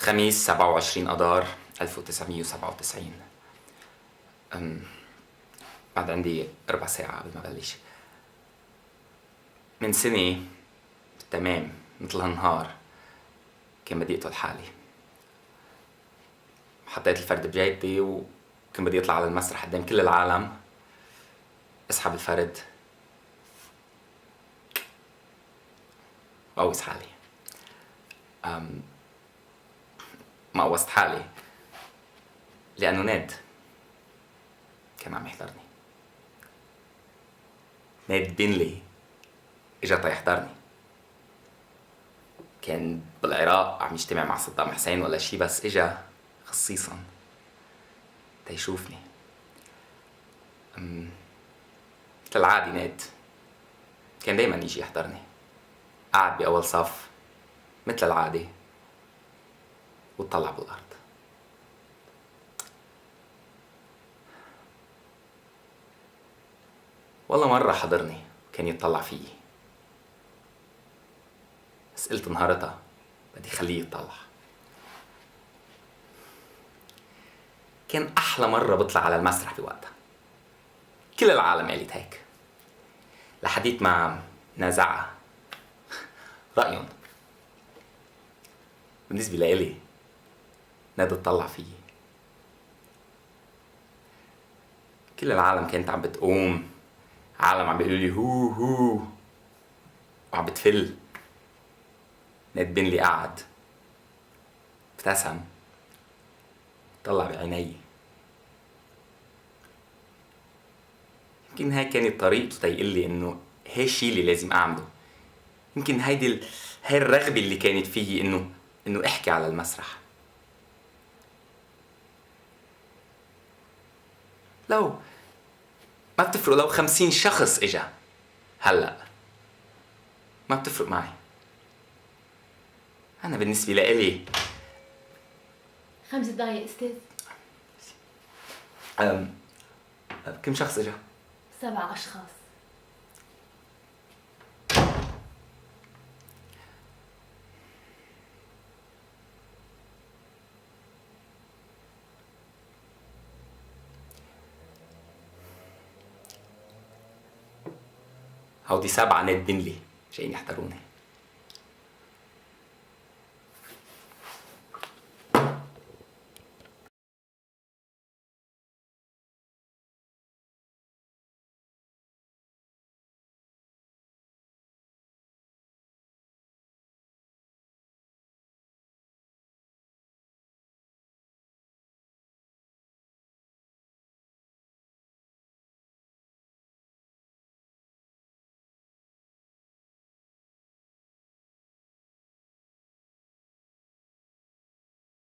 الخميس 27 أذار 1997. بعد عندي ربع ساعة قبل ما أبلش. من سنة تمام مثل هالنهار كان بدي أقتل حالي. حطيت الفرد بجيبتي وكان بدي أطلع على المسرح قدام كل العالم، أسحب الفرد وأوس حالي. ما قوست حالي لأنه ناد كان عم يحضرني. ناد بنلي إجا يحضرني. كان بالعراق عم يجتمع مع صدام حسين ولا شي، بس إجا خصيصا تيشوفني. مثل العادي ناد كان دايما يجي يحضرني. قعد بأول صف مثل العادي واتطلع بالأرض. والله مرة حضرني كان يتطلع فيي، بس قلت نهارتها بدي خليه يتطلع. كان أحلى مرة بطلع على المسرح بوقتها. كل العالم قالت هيك لحديت ما نازعها رأيهم. بالنسبة لإلي نادي تطلع فيي. كل العالم كانت عم بتقوم، عالم عم بيقولوا لي هو هو وعم بتفل. ناد بنلي قعد ابتسم طلع بعيني. يمكن هاي كانت طريقته تيقول لي انه هي الشي اللي لازم اعمله. يمكن هاي الرغبة اللي كانت فيي انه احكي على المسرح. لو ما بتفرق لو 50 شخص اجا هلأ، ما بتفرق معي. أنا بالنسبة لإلي 5 دقايق أستاذ. كم شخص اجا؟ 7 أشخاص. هودي 7 ناد بنلي جايين يحضروني.